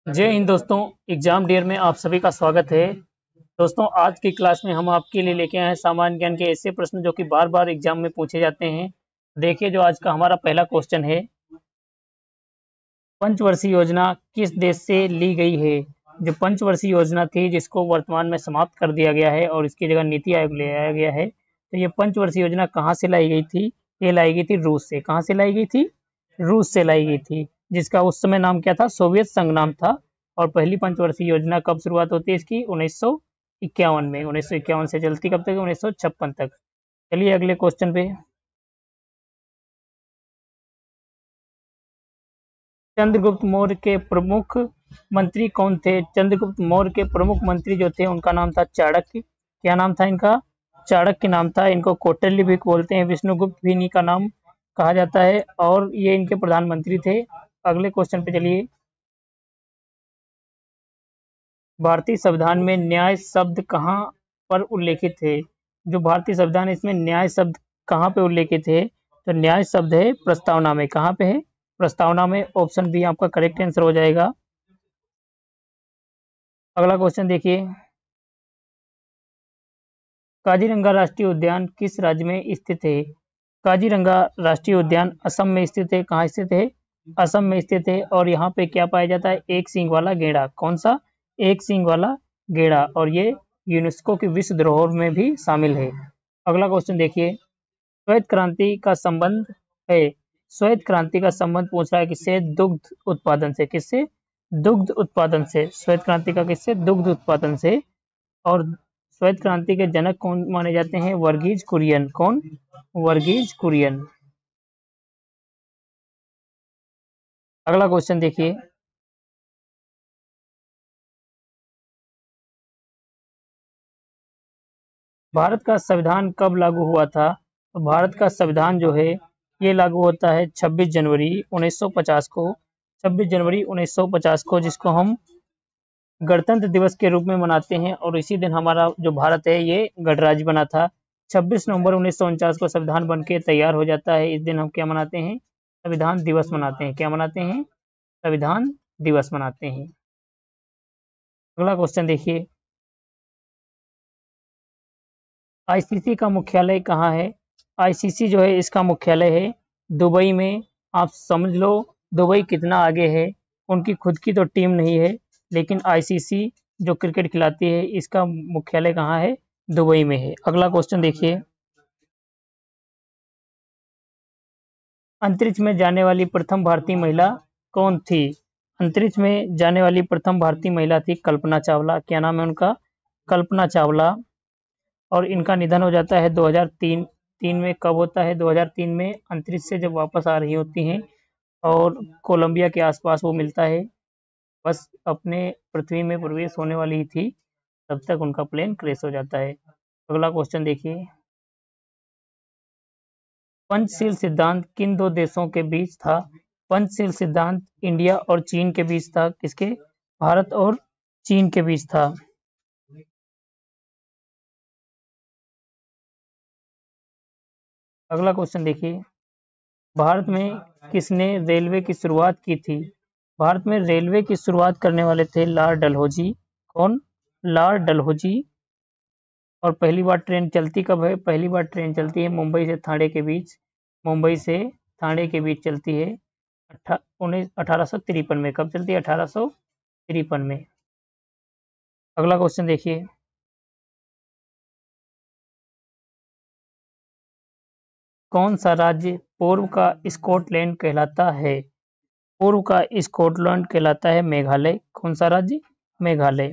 जय हिंद दोस्तों। Exam dear में आप सभी का स्वागत है। दोस्तों आज की क्लास में हम आपके लिए लेके आए हैं सामान्य ज्ञान के ऐसे प्रश्न जो कि बार बार एग्जाम में पूछे जाते हैं। देखिए जो आज का हमारा पहला क्वेश्चन है, पंचवर्षीय योजना किस देश से ली गई है। जो पंचवर्षीय योजना थी जिसको वर्तमान में समाप्त कर दिया गया है और इसकी जगह नीति आयोग ले आया गया है, तो ये पंचवर्षीय योजना कहाँ से लाई गई थी? ये लाई गई थी रूस से। कहाँ से लाई गई थी? रूस से लाई गई थी, जिसका उस समय नाम क्या था? सोवियत संघ नाम था। और पहली पंचवर्षीय योजना कब शुरुआत होती है इसकी? 1951 में। 1951 से चलती कब तक? 1956 तक। चलिए अगले क्वेश्चन पे। चंद्रगुप्त मौर्य के प्रमुख मंत्री कौन थे? चंद्रगुप्त मौर्य के प्रमुख मंत्री जो थे उनका नाम था चाणक्य। क्या नाम था इनका? चाणक्य नाम था। इनको कौटिल्य भी बोलते हैं, विष्णुगुप्त भी इन्हीं का नाम कहा जाता है और ये इनके प्रधानमंत्री थे। अगले क्वेश्चन पे चलिए। भारतीय संविधान में न्याय शब्द कहाँ पर उल्लेखित है? जो भारतीय संविधान है इसमें न्याय शब्द कहाँ पे उल्लेखित है? तो न्याय शब्द है प्रस्तावना में। कहाँ पे है? प्रस्तावना में। ऑप्शन बी आपका करेक्ट आंसर हो जाएगा। अगला क्वेश्चन देखिए। काजीरंगा राष्ट्रीय उद्यान किस राज्य में स्थित है? काजीरंगा राष्ट्रीय उद्यान असम में स्थित है। कहाँ स्थित है? असम में स्थित है। और यहाँ पे क्या पाया जाता है? एक सींग वाला गेड़ा। कौन सा? एक सींग वाला गेड़ा। और ये यूनेस्को की विश्व धरोहर में भी शामिल है। अगला क्वेश्चन देखिए। श्वेत क्रांति का संबंध है। श्वेत क्रांति का संबंध पूछ रहा है किससे? दुग्ध उत्पादन से। किससे? दुग्ध उत्पादन से। श्वेत क्रांति का किससे? दुग्ध उत्पादन से। और श्वेत क्रांति के जनक कौन माने जाते हैं? वर्गीज कुरियन। कौन? वर्गीज कुरियन। अगला क्वेश्चन देखिए। भारत का संविधान कब लागू हुआ था? तो भारत का संविधान जो है ये लागू होता है 26 जनवरी 1950 को। 26 जनवरी 1950 को, जिसको हम गणतंत्र दिवस के रूप में मनाते हैं। और इसी दिन हमारा जो भारत है ये गणराज्य बना था। 26 नवंबर 1949 को संविधान बन के तैयार हो जाता है। इस दिन हम क्या मनाते हैं? संविधान दिवस मनाते हैं। क्या मनाते हैं? संविधान दिवस मनाते हैं। अगला क्वेश्चन देखिए। आईसीसी का मुख्यालय कहाँ है? आईसीसी जो है इसका मुख्यालय है दुबई में। आप समझ लो दुबई कितना आगे है। उनकी खुद की तो टीम नहीं है, लेकिन आईसीसी जो क्रिकेट खिलाती है इसका मुख्यालय कहाँ है? दुबई में है। अगला क्वेश्चन देखिए। अंतरिक्ष में जाने वाली प्रथम भारतीय महिला कौन थी? अंतरिक्ष में जाने वाली प्रथम भारतीय महिला थी कल्पना चावला। क्या नाम है उनका? कल्पना चावला। और इनका निधन हो जाता है 2003 में। कब होता है? 2003 में अंतरिक्ष से जब वापस आ रही होती हैं और कोलंबिया के आसपास वो मिलता है, बस अपने पृथ्वी में प्रवेश होने वाली ही थी, तब तक उनका प्लेन क्रैश हो जाता है। अगला क्वेश्चन देखिए। पंचशील सिद्धांत किन दो देशों के बीच था? पंचशील सिद्धांत इंडिया और चीन के बीच था। किसके? भारत और चीन के बीच था। अगला क्वेश्चन देखिए। भारत में किसने रेलवे की शुरुआत की थी? भारत में रेलवे की शुरुआत करने वाले थे लॉर्ड डलहौजी। कौन? लॉर्ड डलहौजी। और पहली बार ट्रेन चलती कब है? पहली बार ट्रेन चलती है मुंबई से थाने के बीच। मुंबई से थाने के बीच चलती है 1853 में। कब चलती है? 1853 में। अगला क्वेश्चन देखिए। कौन सा राज्य पूर्व का स्कॉटलैंड कहलाता है? पूर्व का स्कॉटलैंड कहलाता है मेघालय। कौन सा राज्य? मेघालय।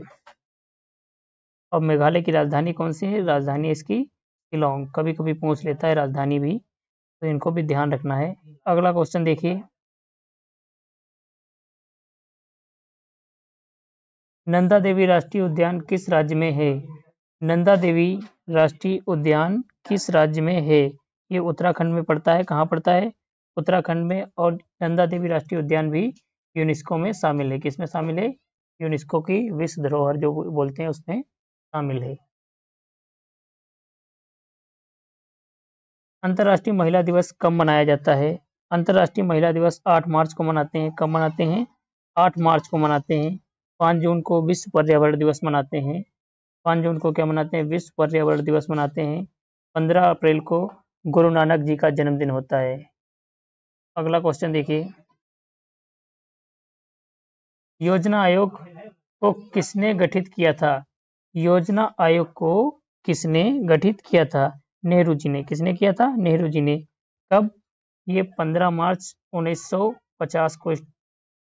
और मेघालय की राजधानी कौन सी है? राजधानी इसकी शिलोंग। कभी कभी पूछ लेता है राजधानी भी, तो इनको भी ध्यान रखना है। अगला क्वेश्चन देखिए। नंदा देवी राष्ट्रीय उद्यान किस राज्य में है? नंदा देवी राष्ट्रीय उद्यान किस राज्य में है? ये उत्तराखंड में पड़ता है। कहाँ पड़ता है? उत्तराखंड में। और नंदा देवी राष्ट्रीय उद्यान भी यूनेस्को में शामिल है। किसमें शामिल है? यूनेस्को की विश्व धरोहर जो बोलते हैं उसमें शामिल है। अंतर्राष्ट्रीय महिला दिवस कब मनाया जाता है? अंतर्राष्ट्रीय महिला दिवस 8 मार्च को मनाते हैं। कब मनाते हैं? 8 मार्च को मनाते हैं। 5 जून को विश्व पर्यावरण दिवस मनाते हैं। 5 जून को क्या मनाते हैं? विश्व पर्यावरण दिवस मनाते हैं। 15 अप्रैल को गुरु नानक जी का जन्मदिन होता है। अगला क्वेश्चन देखिए, योजना आयोग को किसने गठित किया था? योजना आयोग को किसने गठित किया था? नेहरू जी ने। किसने किया था? नेहरू जी ने। कब? ये 15 मार्च 1950 को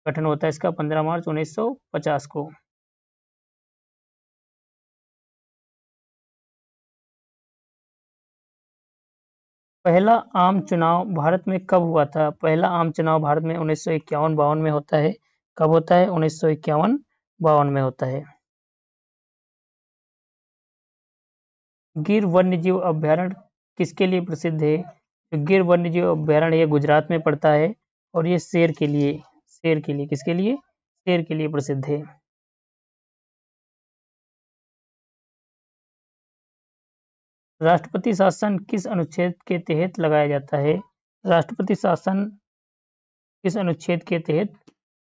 गठन होता है इसका, 15 मार्च 1950 को। पहला आम चुनाव भारत में कब हुआ था? पहला आम चुनाव भारत में 1951-52 में होता है। कब होता है? 1951-52 में होता है। गिर वन्यजीव अभ्यारण्य किसके लिए प्रसिद्ध है? गिर वन्यजीव अभ्यारण्य ये गुजरात में पड़ता है और ये शेर के लिए किसके लिए? शेर के लिए प्रसिद्ध है। राष्ट्रपति शासन किस अनुच्छेद के तहत लगाया जाता है? राष्ट्रपति शासन किस अनुच्छेद के तहत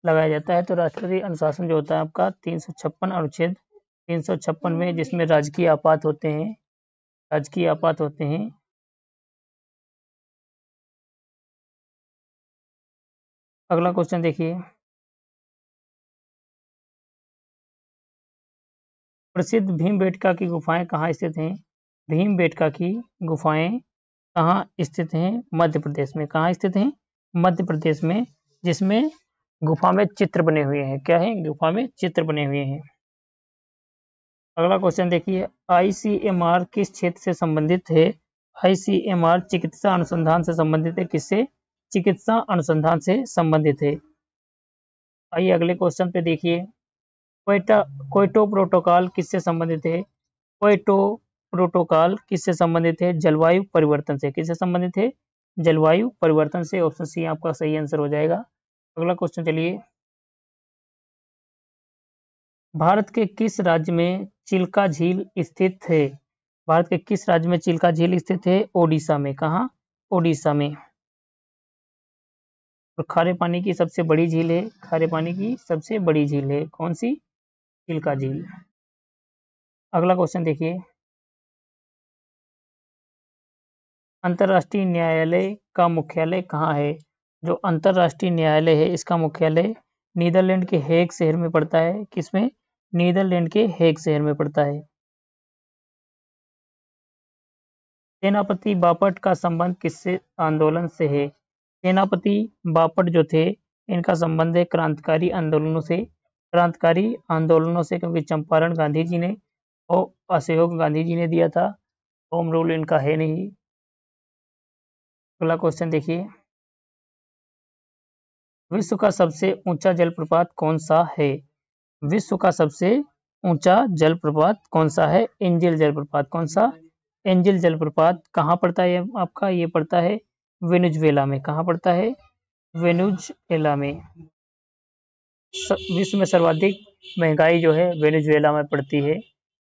लगाया जाता है? तो राष्ट्रपति अनुशासन जो होता है आपका 356 अनुच्छेद 356 में, जिसमें राजकीय आपात होते हैं। राजकीय आपात होते हैं। अगला क्वेश्चन देखिए, प्रसिद्ध भीमबेटका की गुफाएं कहाँ स्थित हैं? भीमबेटका की गुफाएं कहाँ स्थित हैं? मध्य प्रदेश में। कहाँ स्थित हैं? मध्य प्रदेश में, जिसमें गुफा में चित्र बने हुए हैं। क्या है? गुफा में चित्र बने हुए हैं। अगला क्वेश्चन देखिए, आईसीएमआर किस क्षेत्र से संबंधित है? आईसीएमआर चिकित्सा अनुसंधान से संबंधित है। किससे? चिकित्सा अनुसंधान से संबंधित है। आइए अगले क्वेश्चन पे देखिए, क्योटो प्रोटोकॉल किससे संबंधित है? क्योटो प्रोटोकॉल किससे संबंधित है? जलवायु परिवर्तन से। किससे संबंधित है? जलवायु परिवर्तन से। ऑप्शन सी आपका सही आंसर हो जाएगा। अगला क्वेश्चन चलिए, भारत के किस राज्य में चिल्का झील स्थित है? भारत के किस राज्य में चिल्का झील स्थित है? ओडिशा में। कहाँ? ओडिशा में। और खारे पानी की सबसे बड़ी झील है। खारे पानी की सबसे बड़ी झील है कौन सी? चिल्का झील। अगला क्वेश्चन देखिए, अंतर्राष्ट्रीय न्यायालय का मुख्यालय कहाँ है? जो अंतर्राष्ट्रीय न्यायालय है इसका मुख्यालय नीदरलैंड के हेग शहर में पड़ता है। किसमें? नीदरलैंड के हेग शहर में पड़ता है। सेनापति बापट का संबंध किससे आंदोलन से है? सेनापति बापट जो थे इनका संबंध है क्रांतिकारी आंदोलनों से। क्रांतिकारी आंदोलनों से, क्योंकि चंपारण गांधी जी ने और असहयोग गांधी जी ने दिया था। होम रूल इनका है नहीं। अगला क्वेश्चन देखिए, विश्व का सबसे ऊंचा जलप्रपात कौन सा है? विश्व का सबसे ऊंचा जलप्रपात कौन सा है? एंजल जलप्रपात। कौन सा? एंजल जलप्रपात। कहाँ पड़ता है आपका? ये पड़ता है वेनेजुएला में। कहाँ पड़ता है? वेनेजुएला में। विश्व में सर्वाधिक महंगाई जो है वेनेजुएला में पड़ती है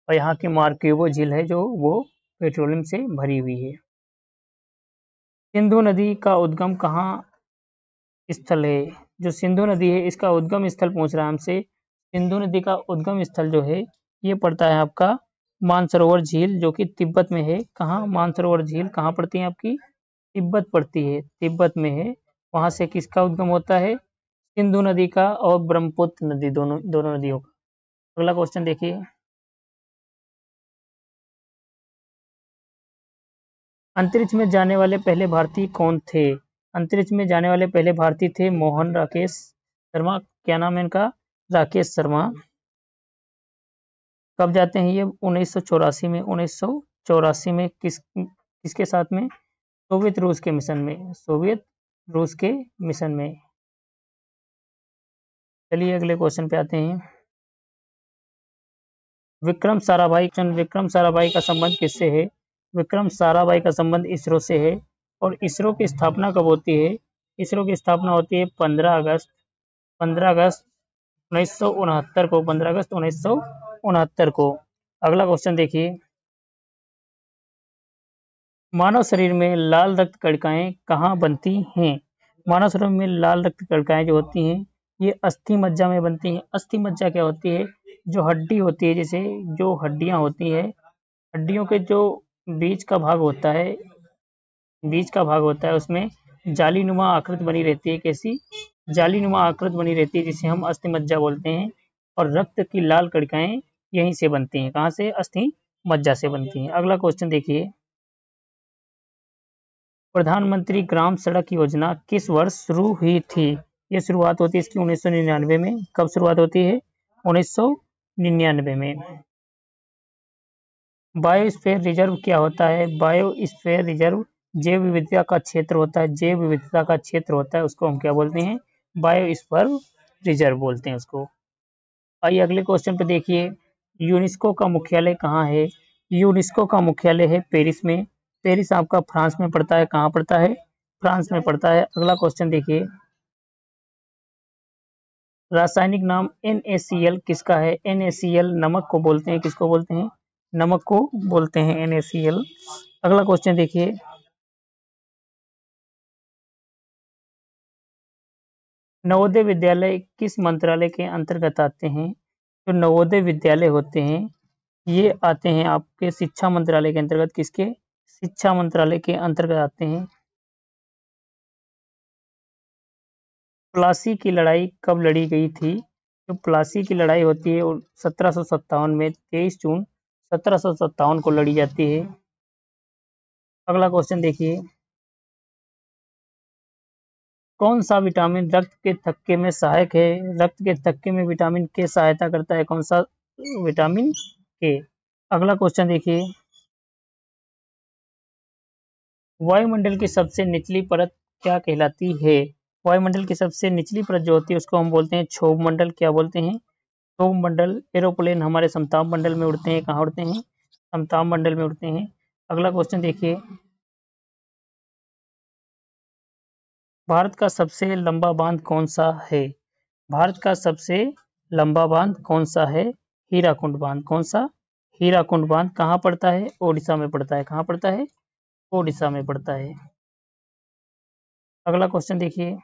और यहाँ की मार्केबो झील है जो वो पेट्रोलियम से भरी हुई है। सिंधु नदी का उद्गम कहाँ स्थल है? जो सिंधु नदी है इसका उद्गम स्थल पूछ रहा है हमसे। सिंधु नदी का उद्गम स्थल जो है ये पड़ता है आपका मानसरोवर झील, जो कि तिब्बत में है। कहाँ? मानसरोवर झील कहाँ पड़ती है आपकी? तिब्बत पड़ती है, तिब्बत में है। वहां से किसका उद्गम होता है? सिंधु नदी का और ब्रह्मपुत्र नदी, दोनों दोनों नदियों का। अगला क्वेश्चन देखिए, अंतरिक्ष में जाने वाले पहले भारतीय कौन थे? अंतरिक्ष में जाने वाले पहले भारतीय थे मोहन राकेश शर्मा। क्या नाम है इनका? राकेश शर्मा। कब जाते हैं ये? 1984 में। 1984 में किसके साथ में? सोवियत रूस के मिशन में। सोवियत रूस के मिशन में। चलिए अगले क्वेश्चन पे आते हैं, विक्रम साराभाई का संबंध किससे है? विक्रम साराभाई का संबंध इसरो से है। और इसरो की स्थापना कब होती है? इसरो की स्थापना होती है 15 अगस्त 1969 को। 15 अगस्त 1969 को। अगला क्वेश्चन देखिए, मानव शरीर में लाल रक्त कणिकाएं कहाँ बनती हैं? मानव शरीर में लाल रक्त कणिकाएं जो होती हैं ये अस्थि मज्जा में बनती हैं। अस्थि मज्जा क्या होती है? जो हड्डी होती है, जैसे जो हड्डियां होती है, हड्डियों के जो बीच का भाग होता है, उसमें जालीनुमा आकृति बनी रहती है। कैसी? जालीनुमा आकृति बनी रहती है, जिसे हम अस्थि मज्जा बोलते हैं। और रक्त की लाल कणिकाएं यहीं से बनती हैं। कहाँ से? अस्थि मज्जा से बनती हैं। अगला क्वेश्चन देखिए, प्रधानमंत्री ग्राम सड़क योजना किस वर्ष शुरू हुई थी? ये शुरुआत होती है इसकी 1999 में। कब शुरुआत होती है? 1999 में। बायोस्फीयर रिजर्व क्या होता है? बायोस्फीयर रिजर्व जैव विविधता का क्षेत्र होता है। जैव विविधता का क्षेत्र होता है, उसको हम क्या बोलते हैं? बायोस्फीयर रिजर्व बोलते हैं उसको। आइए अगले क्वेश्चन पे देखिए, यूनेस्को का मुख्यालय कहाँ है? यूनेस्को का मुख्यालय है पेरिस में। पेरिस आपका फ्रांस में पड़ता है। कहाँ पड़ता है? फ्रांस में पड़ता है। अगला क्वेश्चन देखिए, रासायनिक नाम NaCl किसका है? NaCl नमक को बोलते हैं। किसको बोलते हैं? नमक को बोलते हैं NaCl। अगला क्वेश्चन देखिए, नवोदय विद्यालय किस मंत्रालय के अंतर्गत आते हैं? जो नवोदय विद्यालय होते हैं, ये आते हैं आपके शिक्षा मंत्रालय के अंतर्गत। किसके? शिक्षा मंत्रालय के अंतर्गत आते हैं। प्लासी की लड़ाई कब लड़ी गई थी? जो प्लासी की लड़ाई होती है वो 1757 में 23 जून 1757 को लड़ी जाती है। अगला क्वेश्चन देखिए, कौन सा विटामिन रक्त के थक्के में सहायक है? रक्त के थक्के में विटामिन के सहायता करता है। कौन सा? विटामिन के। अगला क्वेश्चन देखिए, वायुमंडल की सबसे निचली परत क्या कहलाती है? वायुमंडल की सबसे निचली परत जो होती है उसको हम बोलते हैं क्षोभ मंडल। क्या बोलते हैं? क्षोभ मंडल। एरोप्लेन हमारे समताप मंडल में उड़ते हैं। कहाँ उड़ते हैं? समताप मंडल में उड़ते हैं। अगला क्वेश्चन देखिए, भारत का सबसे लंबा बांध कौन सा है? भारत का सबसे लंबा बांध कौन सा है? हीराकुंड बांध। कौन सा? हीराकुंड बांध। कहाँ पड़ता है? ओडिशा में पड़ता है। कहाँ पड़ता है? ओडिशा में पड़ता है। अगला क्वेश्चन देखिए,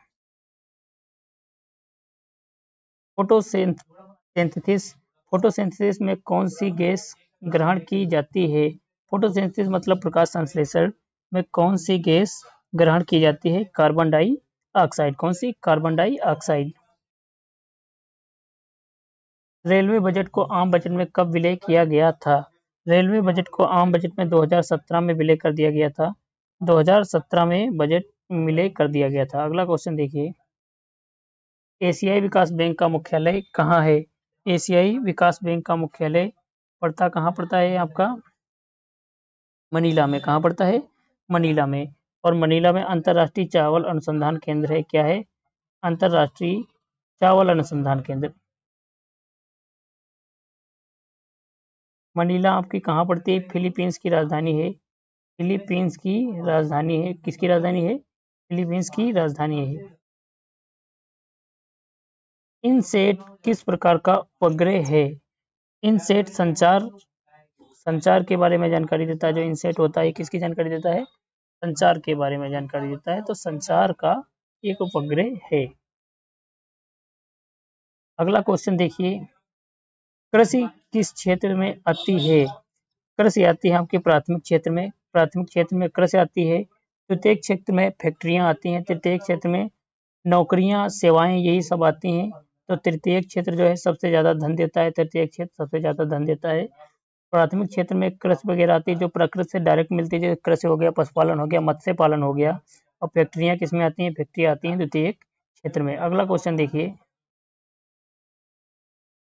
फोटोसिंथेसिस फोटोसिंथेसिस में कौन सी गैस ग्रहण की जाती है? फोटोसिंथेसिस मतलब प्रकाश संश्लेषण में कौन सी गैस ग्रहण की जाती है? Carbon dioxide. कौन सी? Carbon dioxide. रेलवे बजट को आम बजट में कब विलय किया गया था? रेलवे बजट को आम बजट में 2017 में विलय कर दिया गया था। 2017 में बजट विलय कर दिया गया था। अगला क्वेश्चन देखिए, एशियाई विकास बैंक का मुख्यालय कहाँ है? एशियाई विकास बैंक का मुख्यालय कहाँ पड़ता है आपका? मनीला में। कहाँ पड़ता है? मनीला में। और मनीला में अंतर्राष्ट्रीय चावल अनुसंधान केंद्र है। क्या है? अंतर्राष्ट्रीय चावल अनुसंधान केंद्र। मनीला आपकी कहाँ पड़ती है? फिलीपींस की राजधानी है। फिलीपींस की राजधानी है। किसकी राजधानी है? फिलीपींस की राजधानी है। इनसेट किस प्रकार का उपग्रह है? इनसेट संचार के बारे में जानकारी देता है। जो इनसेट होता है किसकी जानकारी देता है? संचार के बारे में जानकारी देता है। तो संचार का एक उपग्रह है। अगला क्वेश्चन देखिए, कृषि किस क्षेत्र में आती है? कृषि आती है आपके प्राथमिक क्षेत्र में। प्राथमिक क्षेत्र में कृषि आती है। द्वितीय क्षेत्र में फैक्ट्रियां आती हैं। तृतीय क्षेत्र में नौकरियां, सेवाएं, यही सब आती हैं। तो तृतीय क्षेत्र जो है सबसे ज्यादा धन देता है। तृतीय क्षेत्र सबसे ज्यादा धन देता है। प्राथमिक क्षेत्र में कृषि वगैरह आती है जो प्रकृति से डायरेक्ट मिलती है, जैसे कृषि हो गया, पशुपालन हो गया, मत्स्य पालन हो गया। और फैक्ट्रियां किसमें आती हैं? फैक्ट्रियां आती हैं द्वितीय क्षेत्र में। अगला क्वेश्चन देखिए,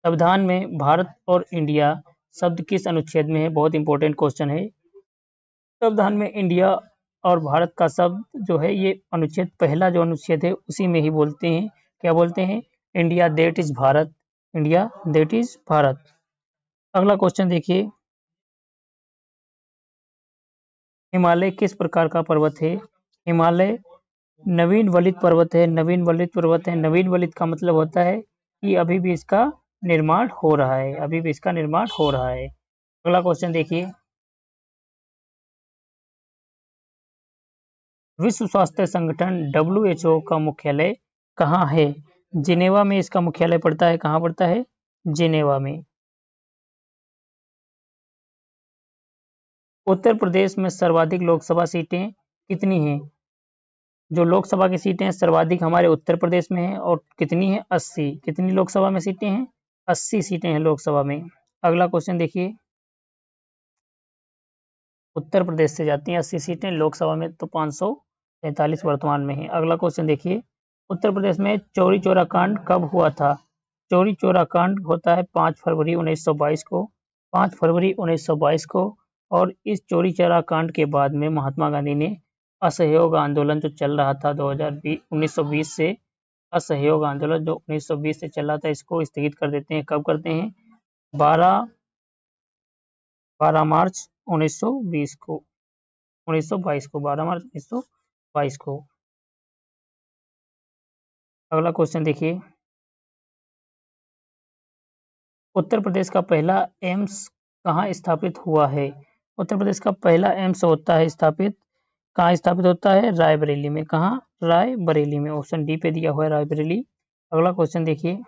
संविधान में भारत और इंडिया शब्द किस अनुच्छेद में है? बहुत इंपॉर्टेंट क्वेश्चन है। संविधान में इंडिया और भारत का शब्द जो है ये अनुच्छेद पहला जो अनुच्छेद है उसी में ही बोलते हैं। क्या बोलते हैं? India that is Bharat. India that is Bharat. अगला क्वेश्चन देखिए, हिमालय किस प्रकार का पर्वत है? हिमालय नवीन वलित पर्वत है। नवीन वलित पर्वत है। नवीन वलित का मतलब होता है कि अभी भी इसका निर्माण हो रहा है। अभी भी इसका निर्माण हो रहा है। अगला क्वेश्चन देखिए, विश्व स्वास्थ्य संगठन WHO का मुख्यालय कहाँ है? जिनेवा में इसका मुख्यालय पड़ता है। कहाँ पड़ता है? जिनेवा में। उत्तर प्रदेश में सर्वाधिक लोकसभा सीटें कितनी हैं? जो लोकसभा की सीटें हैं सर्वाधिक हमारे उत्तर प्रदेश में है, और कितनी है? 80। कितनी लोकसभा में सीटें हैं? 80 सीटें हैं लोकसभा में। अगला क्वेश्चन देखिए, उत्तर प्रदेश से जाती हैं 80 सीटें, लोकसभा में तो 543 वर्तमान में है। अगला क्वेश्चन देखिए, उत्तर प्रदेश में चौरी चौरा कांड कब हुआ था? चौरी चौरा कांड होता है 5 फरवरी 1922 को, 5 फरवरी 1922 को। और इस चौरी चौरा कांड के बाद में महात्मा गांधी ने असहयोग आंदोलन जो चल रहा था 1920 से, असहयोग आंदोलन जो 1920 से चल रहा था, इसको स्थगित कर देते हैं। कब करते हैं? 12 मार्च 1920 को, 1922 को, 12 मार्च 1922 को। अगला क्वेश्चन देखिए, उत्तर प्रदेश का पहला एम्स कहाँ स्थापित हुआ है? उत्तर प्रदेश का पहला एम्स होता है स्थापित, कहाँ स्थापित होता है? रायबरेली में। कहाँ? रायबरेली में। ऑप्शन डी पे दिया हुआ है रायबरेली। अगला क्वेश्चन देखिए,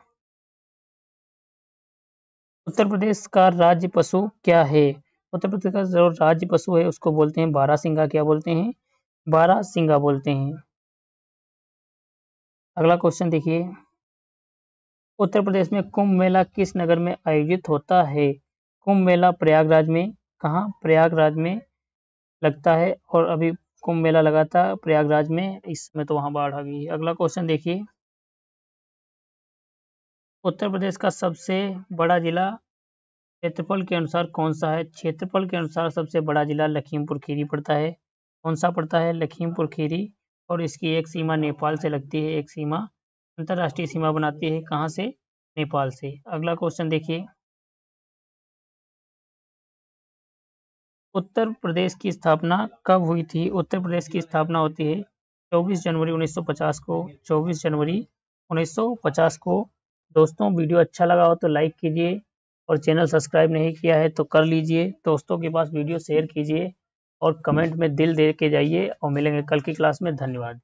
उत्तर प्रदेश का राज्य पशु क्या है? उत्तर प्रदेश का जो राज्य पशु है उसको बोलते हैं बारहसिंगा। क्या बोलते हैं? बारहसिंगा बोलते हैं। अगला क्वेश्चन देखिए, उत्तर प्रदेश में कुंभ मेला किस नगर में आयोजित होता है? कुंभ मेला प्रयागराज में। कहाँ? प्रयागराज में लगता है, और अभी कुंभ मेला लगा था प्रयागराज में, इसमें तो वहां बाढ़ आ गई। अगला क्वेश्चन देखिए, उत्तर प्रदेश का सबसे बड़ा जिला क्षेत्रफल के अनुसार कौन सा है? क्षेत्रफल के अनुसार सबसे बड़ा जिला लखीमपुर खीरी पड़ता है। कौन सा पड़ता है? लखीमपुर खीरी। और इसकी एक सीमा नेपाल से लगती है, एक सीमा अंतरराष्ट्रीय सीमा बनाती है। कहाँ से? नेपाल से। अगला क्वेश्चन देखिए, उत्तर प्रदेश की स्थापना कब हुई थी? उत्तर प्रदेश की स्थापना होती है 24 जनवरी 1950 को, 24 जनवरी 1950 को। दोस्तों, वीडियो अच्छा लगा हो तो लाइक कीजिए, और चैनल सब्सक्राइब नहीं किया है तो कर लीजिए। दोस्तों के पास वीडियो शेयर कीजिए, और कमेंट में दिल दे के जाइए। और मिलेंगे कल की क्लास में। धन्यवाद।